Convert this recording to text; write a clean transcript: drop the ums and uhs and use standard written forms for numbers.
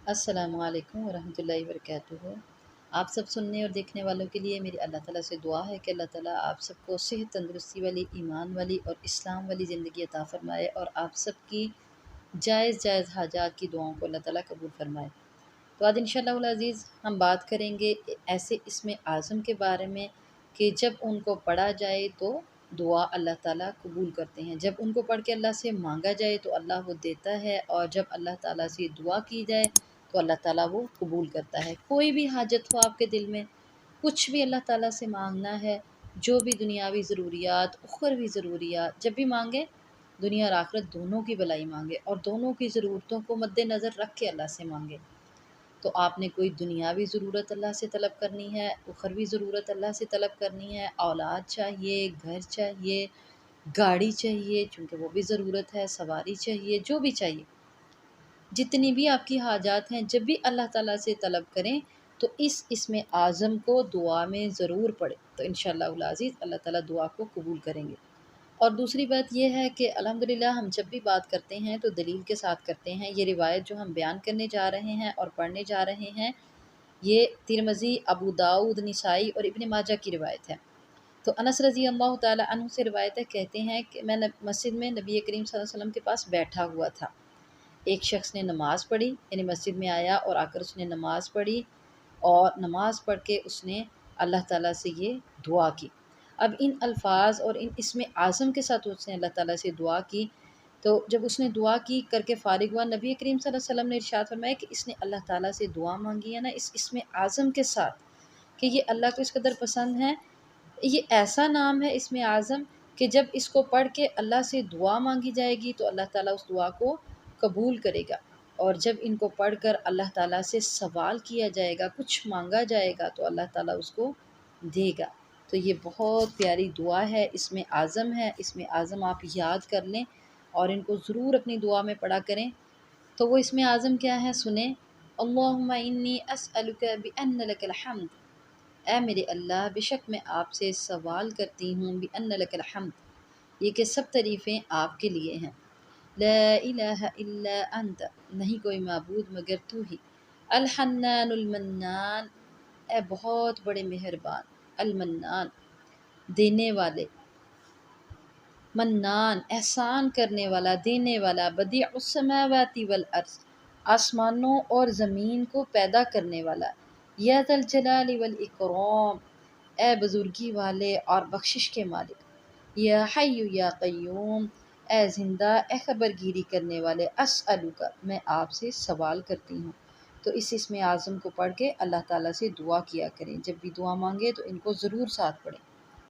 السلام علیکم ورحمۃ اللہ وبرکاتہ۔ آپ سب سننے اور دیکھنے والوں کے لیے میری اللہ تعالیٰ سے دعا ہے کہ اللہ تعالیٰ آپ سب کو صحت، تندرستی والی، ایمان والی اور اسلام والی زندگی عطا فرمائے، اور آپ سب کی جائز جائز حاجات کی دعاؤں کو اللہ تعالیٰ قبول فرمائے۔ تو آج انشاءاللہ العزیز ہم بات کریں گے ایسے اسم اعظم کے بارے میں کہ جب ان کو پڑھا جائے تو دعا اللہ تعالیٰ قبول کرتے ہیں، جب ان کو پڑھ کے اللہ سے مانگا جائے تو اللہ وہ دیتا ہے، اور جب اللہ تعالیٰ سے دعا کی جائے تو اللہ تعالیٰ وہ قبول کرتا ہے۔ کوئی بھی حاجت ہو آپ کے دل میں، کچھ بھی اللہ تعالیٰ سے مانگنا ہے، جو بھی دنیاوی ضروریات، اخروی ضروریات، جب بھی مانگے دنیا اور آخرت دونوں کی بھلائی مانگے، اور دونوں کی ضرورتوں کو مد نظر رکھ کے اللہ سے مانگے۔ تو آپ نے کوئی دنیاوی ضرورت اللہ سے طلب کرنی ہے، اخروی ضرورت اللہ سے طلب کرنی ہے، اولاد چاہیے، گھر چاہیے، گاڑی چاہیے چونکہ وہ بھی ضرورت ہے، سواری چاہیے، جو بھی چاہیے، جتنی بھی آپ کی حاجات ہیں، جب بھی اللہ تعالیٰ سے طلب کریں تو اس اسم اعظم کو دعا میں ضرور پڑھیں، تو انشاءاللہ العزیز اللہ تعالیٰ دعا کو قبول کریں گے۔ اور دوسری بات یہ ہے کہ الحمدللہ ہم جب بھی بات کرتے ہیں تو دلیل کے ساتھ کرتے ہیں۔ یہ روایت جو ہم بیان کرنے جا رہے ہیں اور پڑھنے جا رہے ہیں، یہ ترمذی، ابو داؤد، نسائی اور ابن ماجہ کی روایت ہے۔ تو انس رضی اللہ تعالیٰ عنہ سے روایت ہے، کہتے ہیں کہ میں مسجد میں نبی کریم صلی اللہ علیہ وسلم کے پاس بیٹھا ہوا تھا۔ ایک شخص نے نماز پڑھی، یعنی مسجد میں آیا اور آ کر اس نے نماز پڑھی، اور نماز پڑھ کے اس نے اللہ تعالیٰ سے یہ دعا کی۔ اب ان الفاظ اور ان اسم اعظم کے ساتھ اس نے اللہ تعالیٰ سے دعا کی، تو جب اس نے دعا کی کر کے فارغ ہوا، نبی کریم صلی اللہ علیہ وسلم نے ارشاد فرمایا کہ اس نے اللہ تعالیٰ سے دعا مانگی ہے نا اس اسم اعظم کے ساتھ، کہ یہ اللہ کو اس قدر پسند ہے، یہ ایسا نام ہے اسم اعظم کہ جب اس کو پڑھ کے اللہ سے دعا مانگی جائے گی تو اللہ تعالیٰ اس دعا کو قبول کرے گا، اور جب ان کو پڑھ کر اللہ تعالیٰ سے سوال کیا جائے گا، کچھ مانگا جائے گا تو اللہ تعالیٰ اس کو دے گا۔ تو یہ بہت پیاری دعا ہے، اسم اعظم ہے، اسم اعظم آپ یاد کر لیں اور ان کو ضرور اپنی دعا میں پڑھا کریں۔ تو وہ اسم اعظم کیا ہے سنیں۔ اللہم انی اسألک بأن لک الحمد، اے میرے اللہ بے شک میں آپ سے سوال کرتی ہوں بأن لک الحمد، یہ کہ سب تعریفیں آپ کے لیے ہیں، لا الہ الا انت، نہیں کوئی معبود مگر تو ہی، الحنان المنان، اے بہت بڑے مہربان، المنان دینے والے، منان احسان کرنے والا، دینے والا، بدیع السماوات والارض آسمانوں اور زمین کو پیدا کرنے والا، یا ذا الجلال والاکرام، اے بزرگی والے اور بخشش کے مالک، یا حی یا قیوم، اے زندہ اے خبر گیری کرنے والے، اسألک میں آپ سے سوال کرتی ہوں۔ تو اس اسم اعظم کو پڑھ کے اللہ تعالیٰ سے دعا کیا کریں، جب بھی دعا مانگے تو ان کو ضرور ساتھ پڑھیں۔